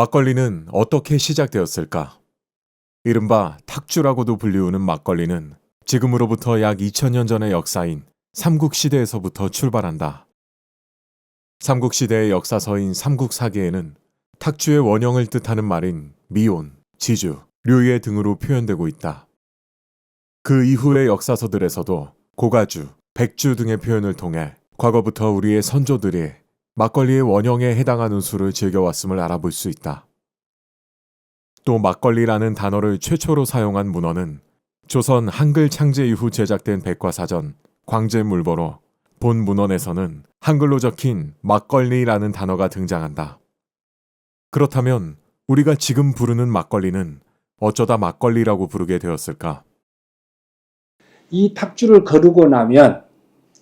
막걸리는 어떻게 시작되었을까? 이른바 탁주라고도 불리우는 막걸리는 지금으로부터 약 2000년 전의 역사인 삼국시대에서부터 출발한다. 삼국시대의 역사서인 삼국사기에는 탁주의 원형을 뜻하는 말인 미온, 지주, 류예 등으로 표현되고 있다. 그 이후의 역사서들에서도 고가주, 백주 등의 표현을 통해 과거부터 우리의 선조들이 막걸리의 원형에 해당하는 술을 즐겨왔음을 알아볼 수 있다. 또 막걸리라는 단어를 최초로 사용한 문헌은 조선 한글 창제 이후 제작된 백과사전 광제물보로 본 문헌에서는 한글로 적힌 막걸리라는 단어가 등장한다. 그렇다면 우리가 지금 부르는 막걸리는 어쩌다 막걸리라고 부르게 되었을까? 이 탁주를 거르고 나면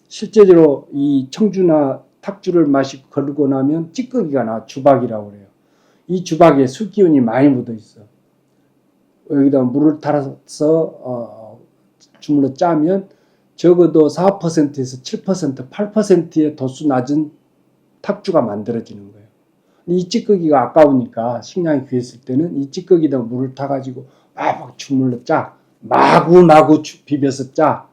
실제로 이 청주나 탁주를 마시고 거르고 나면 찌꺼기가 나와. 주박이라고 그래요. 이 주박에 술기운이 많이 묻어 있어. 여기다 물을 달아서 주물러 짜면 적어도 4%에서 7%, 8%의 도수 낮은 탁주가 만들어지는 거예요. 이 찌꺼기가 아까우니까 식량이 귀했을 때는 이 찌꺼기에다 물을 타가지고 막 주물러 짜. 마구마구 비벼서 짜.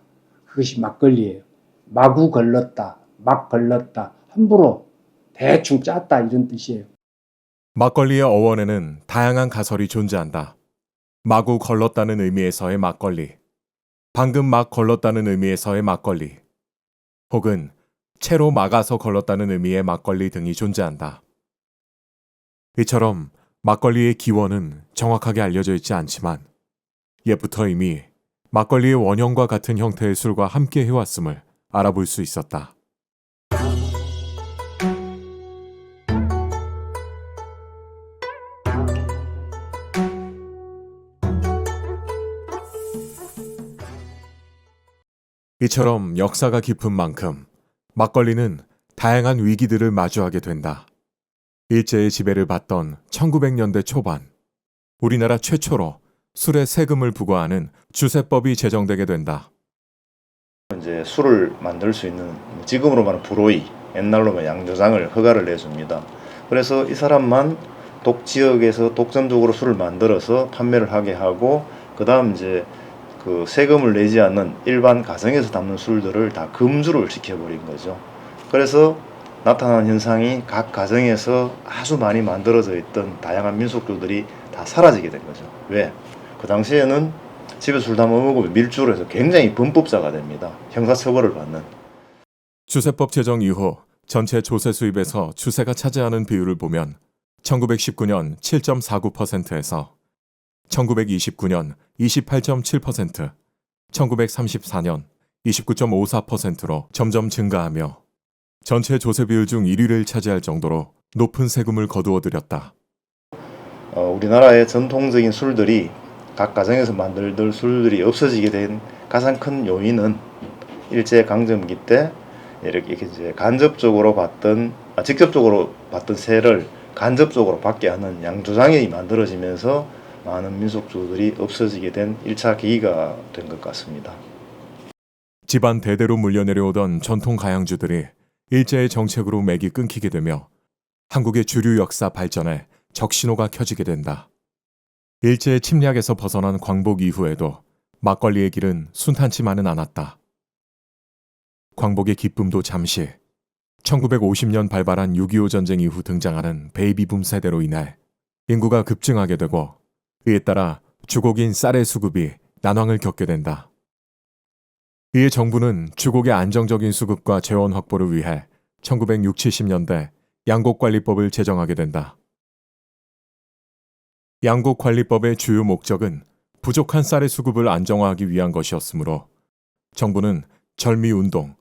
그것이 막걸리예요. 마구 걸렀다, 막 걸렀다, 함부로 대충 짰다 이런 뜻이에요. 막걸리의 어원에는 다양한 가설이 존재한다. 마구 걸렀다는 의미에서의 막걸리, 방금 막 걸렀다는 의미에서의 막걸리, 혹은 채로 막아서 걸렀다는 의미의 막걸리 등이 존재한다. 이처럼 막걸리의 기원은 정확하게 알려져 있지 않지만 옛부터 이미 막걸리의 원형과 같은 형태의 술과 함께 해왔음을 알아볼 수 있었다. 이처럼 역사가 깊은 만큼 막걸리는 다양한 위기들을 마주하게 된다. 일제의 지배를 받던 1900년대 초반, 우리나라 최초로 술에 세금을 부과하는 주세법이 제정되게 된다. 이제 술을 만들 수 있는 지금으로 말하는 불호의, 옛날로 양조장을 허가를 내줍니다. 그래서 이 사람만 독지역에서 독점적으로 술을 만들어서 판매를 하게 하고, 그 다음 이제 그 세금을 내지 않는 일반 가정에서 담는 술들을 다 금주를 시켜버린 거죠. 그래서 나타난 현상이 각 가정에서 아주 많이 만들어져 있던 다양한 민속주들이 다 사라지게 된 거죠. 왜? 그 당시에는 집에 술 담아 먹으면 밀주로 해서 굉장히 범법자가 됩니다. 형사처벌을 받는. 주세법 제정 이후 전체 조세 수입에서 주세가 차지하는 비율을 보면 1919년 7.49%에서 1929년 28.7%, 1934년 29.54%로 점점 증가하며 전체 조세 비율 중 1위를 차지할 정도로 높은 세금을 거두어 들였다. 우리나라의 전통적인 술들이 각 가정에서 만들던 술들이 없어지게 된 가장 큰 요인은 일제 강점기 때 이렇게 이제 직접적으로 받던 세를 간접적으로 받게 하는 양조장이 만들어지면서 많은 민속주들이 없어지게 된 1차 계기가 된 것 같습니다. 집안 대대로 물려내려오던 전통 가양주들이 일제의 정책으로 맥이 끊기게 되며 한국의 주류 역사 발전에 적신호가 켜지게 된다. 일제의 침략에서 벗어난 광복 이후에도 막걸리의 길은 순탄치만은 않았다. 광복의 기쁨도 잠시, 1950년 발발한 6.25 전쟁 이후 등장하는 베이비붐 세대로 인해 인구가 급증하게 되고 이에 따라 주곡인 쌀의 수급이 난황을 겪게 된다. 이에 정부는 주곡의 안정적인 수급과 재원 확보를 위해 1960, 70년대 양곡관리법을 제정하게 된다. 양곡관리법의 주요 목적은 부족한 쌀의 수급을 안정화하기 위한 것이었으므로 정부는 절미운동,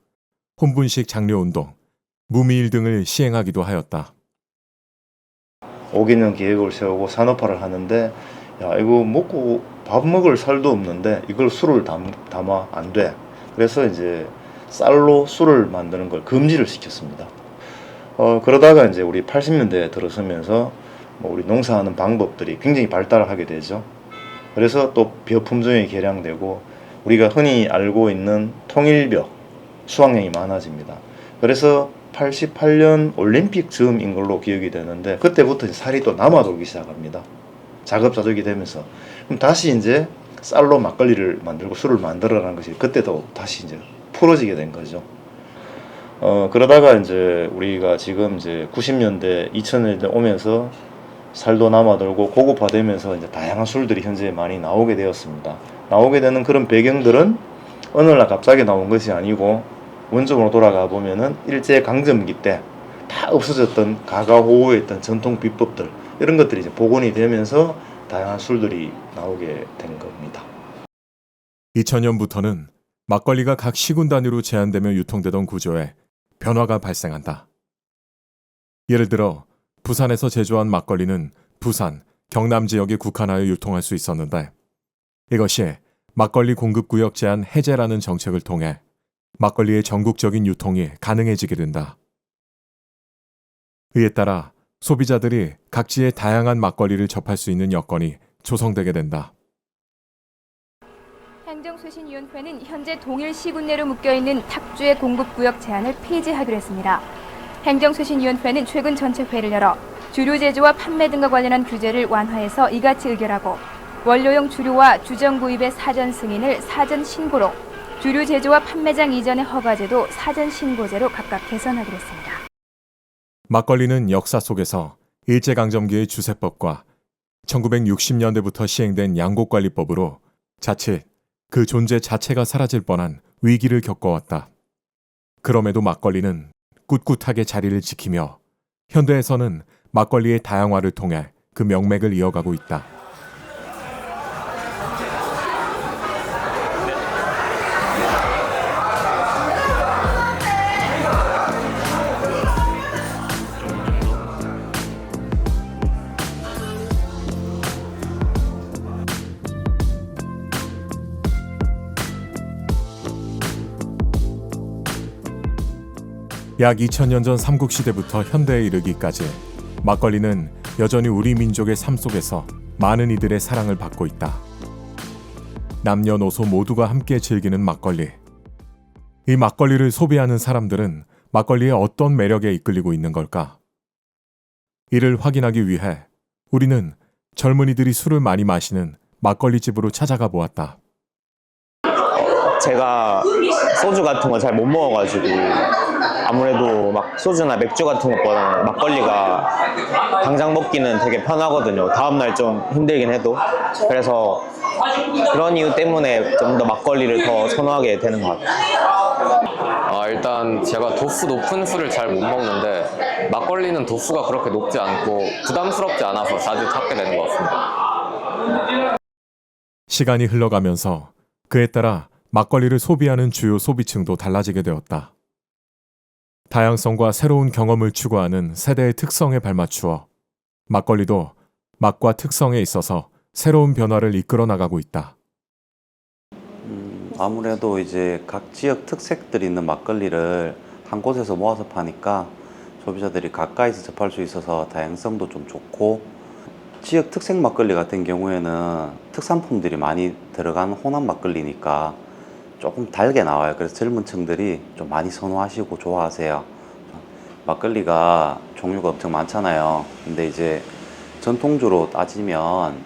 혼분식 장려운동, 무미일 등을 시행하기도 하였다. 5개년 계획을 세우고 산업화를 하는데, 야, 이거 먹고 밥 먹을 살도 없는데 이걸 술을 담아 안 돼. 그래서 이제 쌀로 술을 만드는 걸 금지를 시켰습니다. 그러다가 이제 우리 80년대에 들어서면서 우리 농사하는 방법들이 굉장히 발달하게 되죠. 그래서 또 벼 품종이 개량되고 우리가 흔히 알고 있는 통일벼 수확량이 많아집니다. 그래서 88년 올림픽 즈음인 걸로 기억이 되는데 그때부터 살이 또 남아돌기 시작합니다. 자급자족이 되면서 그럼 다시 이제 쌀로 막걸리를 만들고 술을 만들어라는 것이 그때도 다시 이제 풀어지게 된 거죠. 그러다가 이제 우리가 지금 이제 90년대, 2000년대 오면서 살도 남아돌고 고급화되면서 이제 다양한 술들이 현재 많이 나오게 되었습니다. 나오게 되는 그런 배경들은 어느 날 갑자기 나온 것이 아니고 원점으로 돌아가 보면은 일제 강점기 때 다 없어졌던 가가호호에 있던 전통 비법들 이런 것들이 이제 복원이 되면서 다양한 술들이 나오게 된 겁니다. 2000년부터는 막걸리가 각 시군 단위로 제한되며 유통되던 구조에 변화가 발생한다. 예를 들어 부산에서 제조한 막걸리는 부산, 경남 지역에 국한하여 유통할 수 있었는데 이것이 막걸리 공급구역 제한 해제라는 정책을 통해 막걸리의 전국적인 유통이 가능해지게 된다. 이에 따라 소비자들이 각지의 다양한 막걸리를 접할 수 있는 여건이 조성되게 된다. 행정소신위원회는 현재 동일 시군 내로 묶여있는 탁주의 공급구역 제한을 폐지하기로 했습니다. 행정소신위원회는 최근 전체 회를 열어 주류 제조와 판매 등과 관련한 규제를 완화해서 이같이 의결하고 원료용 주류와 주정 구입의 사전 승인을 사전 신고로, 주류 제조와 판매장 이전의 허가제도 사전 신고제로 각각 개선하기로 했습니다. 막걸리는 역사 속에서 일제강점기의 주세법과 1960년대부터 시행된 양곡관리법으로 자칫 그 존재 자체가 사라질 뻔한 위기를 겪어왔다. 그럼에도 막걸리는 꿋꿋하게 자리를 지키며 현대에서는 막걸리의 다양화를 통해 그 명맥을 이어가고 있다. 약 2000년 전 삼국시대부터 현대에 이르기까지 막걸리는 여전히 우리 민족의 삶 속에서 많은 이들의 사랑을 받고 있다. 남녀노소 모두가 함께 즐기는 막걸리. 이 막걸리를 소비하는 사람들은 막걸리의 어떤 매력에 이끌리고 있는 걸까? 이를 확인하기 위해 우리는 젊은이들이 술을 많이 마시는 막걸리 집으로 찾아가 보았다. 제가 소주 같은 거 잘 못 먹어가지고 아무래도 막 소주나 맥주 같은 것보다는 막걸리가 당장 먹기는 되게 편하거든요. 다음날 좀 힘들긴 해도. 그래서 그런 이유 때문에 좀 더 막걸리를 더 선호하게 되는 것 같아요. 일단 제가 도수 높은 술을 잘 못 먹는데 막걸리는 도수가 그렇게 높지 않고 부담스럽지 않아서 자주 찾게 되는 것 같습니다. 시간이 흘러가면서 그에 따라 막걸리를 소비하는 주요 소비층도 달라지게 되었다. 다양성과 새로운 경험을 추구하는 세대의 특성에 발맞추어 막걸리도 맛과 특성에 있어서 새로운 변화를 이끌어 나가고 있다. 아무래도 이제 각 지역 특색들이 있는 막걸리를 한 곳에서 모아서 파니까 소비자들이 가까이서 접할 수 있어서 다양성도 좀 좋고, 지역 특색 막걸리 같은 경우에는 특산품들이 많이 들어간 혼합 막걸리니까 조금 달게 나와요. 그래서 젊은 층들이 좀 많이 선호하시고 좋아하세요. 막걸리가 종류가 엄청 많잖아요. 근데 이제 전통주로 따지면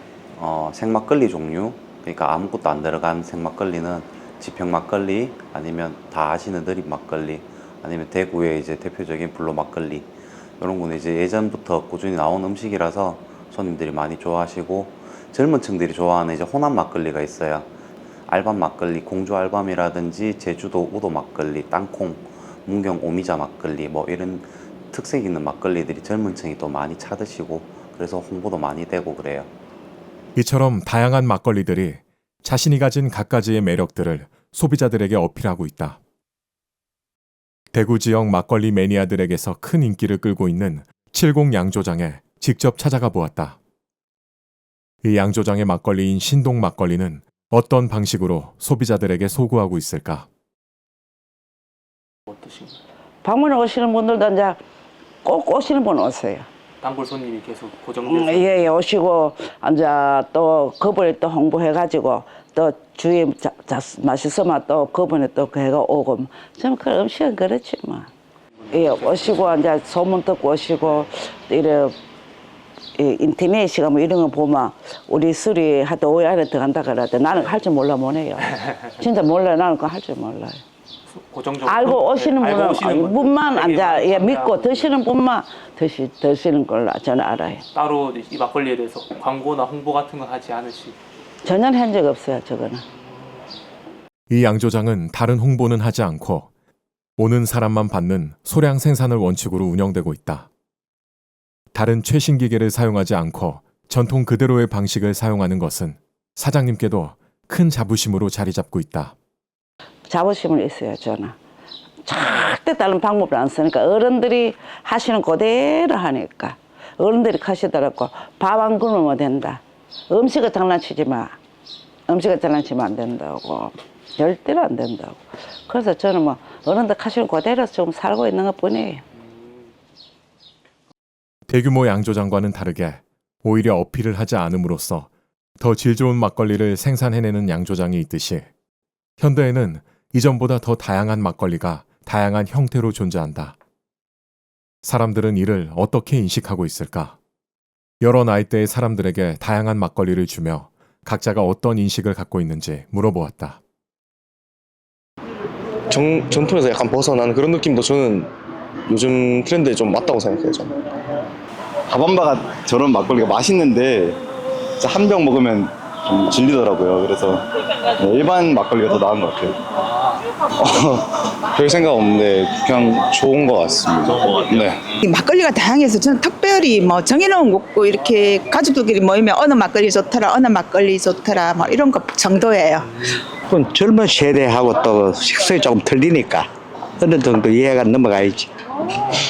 생막걸리 종류, 그러니까 아무것도 안 들어간 생막걸리는 지평 막걸리, 아니면 다 아시는 느릿 막걸리, 아니면 대구의 이제 대표적인 블로 막걸리, 이런 거는 이제 예전부터 꾸준히 나온 음식이라서 손님들이 많이 좋아하시고, 젊은 층들이 좋아하는 이제 혼합 막걸리가 있어요. 알밤 막걸리, 공주 알밤이라든지 제주도 우도 막걸리, 땅콩, 문경 오미자 막걸리, 뭐 이런 특색 있는 막걸리들이 젊은 층이 또 많이 찾으시고, 그래서 홍보도 많이 되고 그래요. 이처럼 다양한 막걸리들이 자신이 가진 갖가지의 매력들을 소비자들에게 어필하고 있다. 대구 지역 막걸리 매니아들에게서 큰 인기를 끌고 있는 70 양조장에 직접 찾아가 보았다. 이 양조장의 막걸리인 신동 막걸리는 어떤 방식으로 소비자들에게 소구하고 있을까? 방문에 오시는 분들도 이제 꼭 오시는 분 오세요. 단골 손님이 계속 고정돼서. 예, 오시고 이제 또 그분이 또 홍보해가지고 또 주위 맛있으면 또 그분이 또 걔가 오고 좀 그 음식은 그렇지 뭐. 예, 오시고 이제 소문 듣고 오시고 이래 인터넷이가 뭐 이런 거 보면 우리 술이 하도 5일 안에 들어간다 그러대. 나는 할 줄 몰라 못해요. 진짜 몰라요. 나는 그거 할 줄 몰라요. 고정적으로 알고 오시는 알고 분은 오시는 분만 분들에게만 앉아 예, 믿고 드시는 분만 드시는 걸로 저는 알아요. 따로 이 막걸리에 대해서 광고나 홍보 같은 거 하지 않으시. 전혀 한 적 없어요. 저거는. 이 양조장은 다른 홍보는 하지 않고 오는 사람만 받는 소량 생산을 원칙으로 운영되고 있다. 다른 최신 기계를 사용하지 않고 전통 그대로의 방식을 사용하는 것은 사장님께도 큰 자부심으로 자리 잡고 있다. 자부심을 있어요. 저는. 절대 다른 방법을 안 쓰니까 어른들이 하시는 그대로 하니까 어른들이 하시더라고. 밥 안 굶으면 된다. 음식을 장난치지 마. 음식을 장난치면 안 된다고. 절대로 안 된다고. 그래서 저는 뭐 어른들 하시는 그대로 좀 살고 있는 것 뿐이에요. 대규모 양조장과는 다르게 오히려 어필을 하지 않음으로써 더 질 좋은 막걸리를 생산해내는 양조장이 있듯이 현대에는 이전보다 더 다양한 막걸리가 다양한 형태로 존재한다. 사람들은 이를 어떻게 인식하고 있을까? 여러 나이대의 사람들에게 다양한 막걸리를 주며 각자가 어떤 인식을 갖고 있는지 물어보았다. 전통에서 약간 벗어난 그런 느낌도 저는 요즘 트렌드에 좀 맞다고 생각해요. 저는. 가밤바가 저런 막걸리가 맛있는데 한 병 먹으면 좀 질리더라고요. 그래서 일반 막걸리가 더 나은 것 같아요. 별 생각 없는데 그냥 좋은 것 같습니다. 네. 막걸리가 다양해서 저는 특별히 뭐 정해놓은 거 없고 이렇게 가족들끼리 모이면 어느 막걸리 좋더라, 어느 막걸리 좋더라, 뭐 이런 거 정도예요. 그건 젊은 세대하고 또 식성이 조금 틀리니까 어느 정도 이해가 넘어가야지.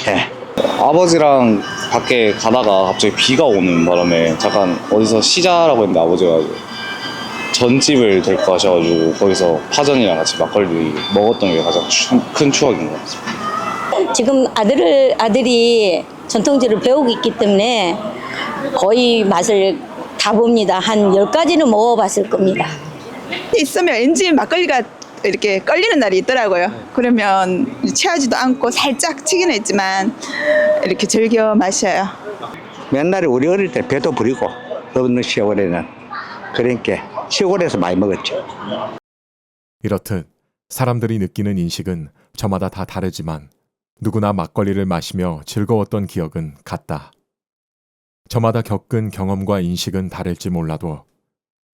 예. 아버지랑 밖에 가다가 갑자기 비가 오는 바람에 잠깐 어디서 쉬자라고 했는데 아버지가 전집을 데리고 가셔가지고 거기서 파전이랑 같이 막걸리 먹었던 게 가장 큰 추억인 것 같습니다. 지금 아들이 전통주를 배우고 있기 때문에 거의 맛을 다 봅니다. 한 10가지는 먹어봤을 겁니다. 있으면 왠지 막걸리가 이렇게 끌리는 날이 있더라고요. 그러면 취하지도 않고 살짝 치긴 했지만 이렇게 즐겨 마셔요. 옛날에 우리 어릴 때 배도 부리고 없는 시골에는 그러니까 시골에서 많이 먹었죠. 이렇듯 사람들이 느끼는 인식은 저마다 다 다르지만 누구나 막걸리를 마시며 즐거웠던 기억은 같다. 저마다 겪은 경험과 인식은 다를지 몰라도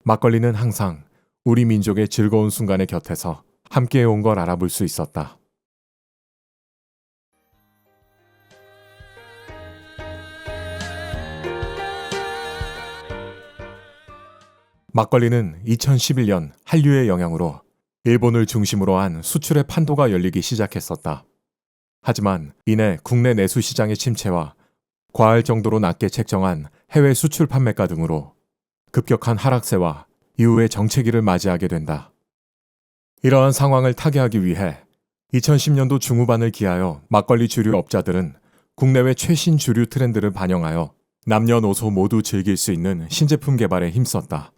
막걸리는 항상 우리 민족의 즐거운 순간의 곁에서 함께해온 걸 알아볼 수 있었다. 막걸리는 2011년 한류의 영향으로 일본을 중심으로 한 수출의 판도가 열리기 시작했었다. 하지만 이내 국내 내수 시장의 침체와 과할 정도로 낮게 책정한 해외 수출 판매가 등으로 급격한 하락세와 이후의 정체기를 맞이하게 된다. 이러한 상황을 타개하기 위해 2010년도 중후반을 기하여 막걸리 주류 업자들은 국내외 최신 주류 트렌드를 반영하여 남녀노소 모두 즐길 수 있는 신제품 개발에 힘썼다.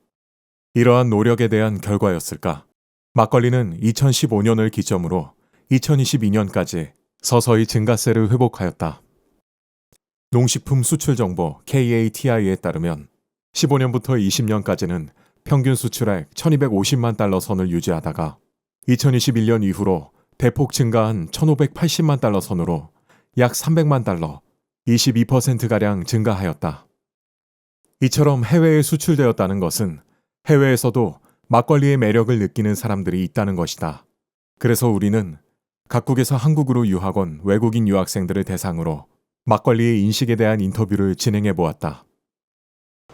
이러한 노력에 대한 결과였을까? 막걸리는 2015년을 기점으로 2022년까지 서서히 증가세를 회복하였다. 농식품 수출정보 KATI에 따르면 15년부터 20년까지는 평균 수출액 1250만 달러 선을 유지하다가 2021년 이후로 대폭 증가한 1580만 달러 선으로 약 300만 달러, 22%가량 증가하였다. 이처럼 해외에 수출되었다는 것은 해외에서도 막걸리의 매력을 느끼는 사람들이 있다는 것이다. 그래서 우리는 각국에서 한국으로 유학 온 외국인 유학생들을 대상으로 막걸리의 인식에 대한 인터뷰를 진행해 보았다.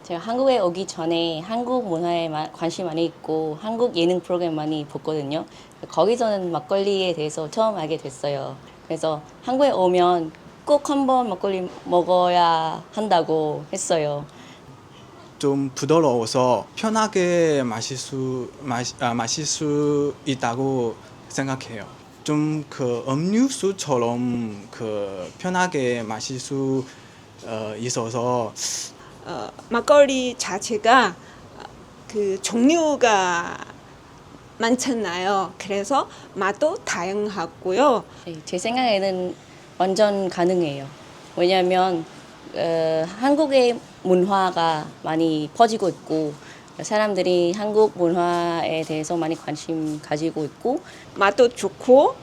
제가 한국에 오기 전에 한국 문화에 관심 많이 있고 한국 예능 프로그램 많이 봤거든요. 거기서는 막걸리에 대해서 처음 알게 됐어요. 그래서 한국에 오면 꼭 한번 막걸리 먹어야 한다고 했어요. 좀 부드러워서 편하게 마실 수 있다고 생각해요. 좀 그 음료수처럼 그 편하게 마실 수 있어서 막걸리 자체가 그 종류가 많잖아요. 그래서 맛도 다양하고요. 제 생각에는 완전 가능해요. 왜냐하면 한국의 문화가 많이 퍼지고 있고 사람들이 한국 문화에 대해서 많이 관심 가지고 있고 맛도 좋고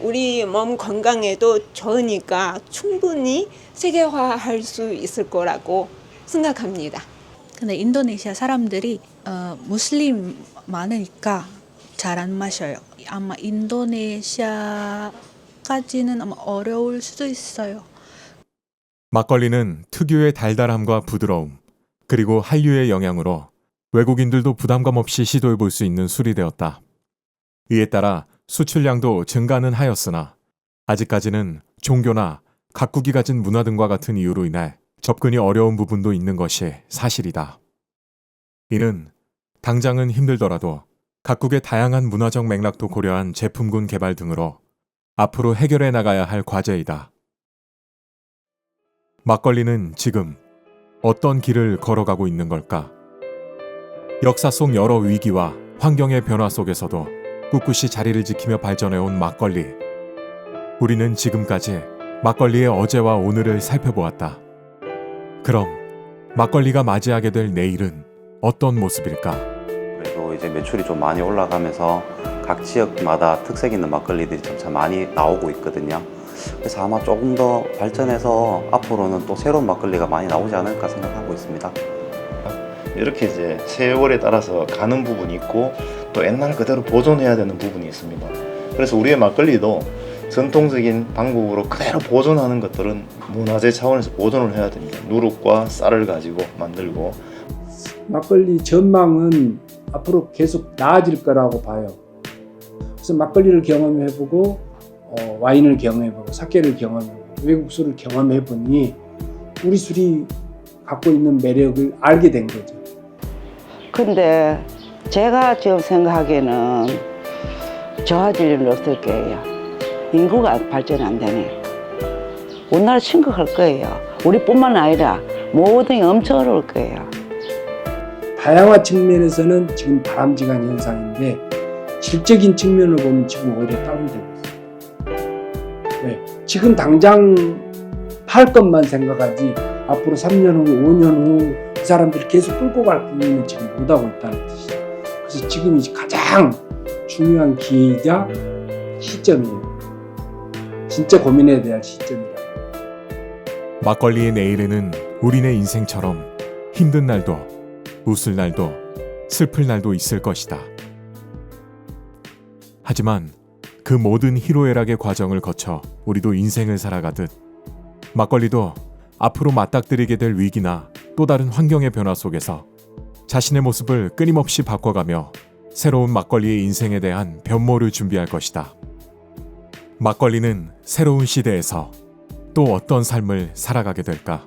우리 몸 건강에도 좋으니까 충분히 세계화할 수 있을 거라고 생각합니다. 근데 인도네시아 사람들이 무슬림 많으니까 잘 안 마셔요. 아마 인도네시아까지는 아마 어려울 수도 있어요. 막걸리는 특유의 달달함과 부드러움, 그리고 한류의 영향으로 외국인들도 부담감 없이 시도해 볼 수 있는 술이 되었다. 이에 따라 수출량도 증가는 하였으나 아직까지는 종교나 각국이 가진 문화 등과 같은 이유로 인해 접근이 어려운 부분도 있는 것이 사실이다. 이는 당장은 힘들더라도 각국의 다양한 문화적 맥락도 고려한 제품군 개발 등으로 앞으로 해결해 나가야 할 과제이다. 막걸리는 지금 어떤 길을 걸어가고 있는 걸까? 역사 속 여러 위기와 환경의 변화 속에서도 꿋꿋이 자리를 지키며 발전해온 막걸리. 우리는 지금까지 막걸리의 어제와 오늘을 살펴보았다. 그럼 막걸리가 맞이하게 될 내일은 어떤 모습일까? 그래도 이제 매출이 좀 많이 올라가면서 각 지역마다 특색 있는 막걸리들이 점차 많이 나오고 있거든요. 그래서 아마 조금 더 발전해서 앞으로는 또 새로운 막걸리가 많이 나오지 않을까 생각하고 있습니다. 이렇게 이제 세월에 따라서 가는 부분이 있고 또 옛날 그대로 보존해야 되는 부분이 있습니다. 그래서 우리의 막걸리도 전통적인 방법으로 그대로 보존하는 것들은 문화재 차원에서 보존을 해야 됩니다. 누룩과 쌀을 가지고 만들고. 막걸리 전망은 앞으로 계속 나아질 거라고 봐요. 그래서 막걸리를 경험해보고 와인을 경험해보고 사케를 경험해보고 외국 술을 경험해보니 우리 술이 갖고 있는 매력을 알게 된 거죠. 근데 제가 지금 생각하기에는 좋아질 일은 없을 거예요. 인구가 발전이 안 되네. 우리나라 심각할 거예요. 우리뿐만 아니라 모든 게 엄청 어려울 거예요. 다양한 측면에서는 지금 바람직한 현상인데 질적인 측면을 보면 지금 오히려 다운되고 있어요. 왜? 지금 당장 팔 것만 생각하지 앞으로 3년 후, 5년 후 이 사람들이 계속 끌고 갈 기회는 지금 못하고 있다는 뜻이죠. 그래서 지금이 가장 중요한 기회이자 시점이에요. 진짜 고민해야 될 시점이다. 막걸리의 내일에는 우리네 인생처럼 힘든 날도 웃을 날도 슬플 날도 있을 것이다. 하지만 그 모든 희로애락의 과정을 거쳐 우리도 인생을 살아가듯 막걸리도 앞으로 맞닥뜨리게 될 위기나 또 다른 환경의 변화 속에서 자신의 모습을 끊임없이 바꿔가며 새로운 막걸리의 인생에 대한 변모를 준비할 것이다. 막걸리는 새로운 시대에서 또 어떤 삶을 살아가게 될까?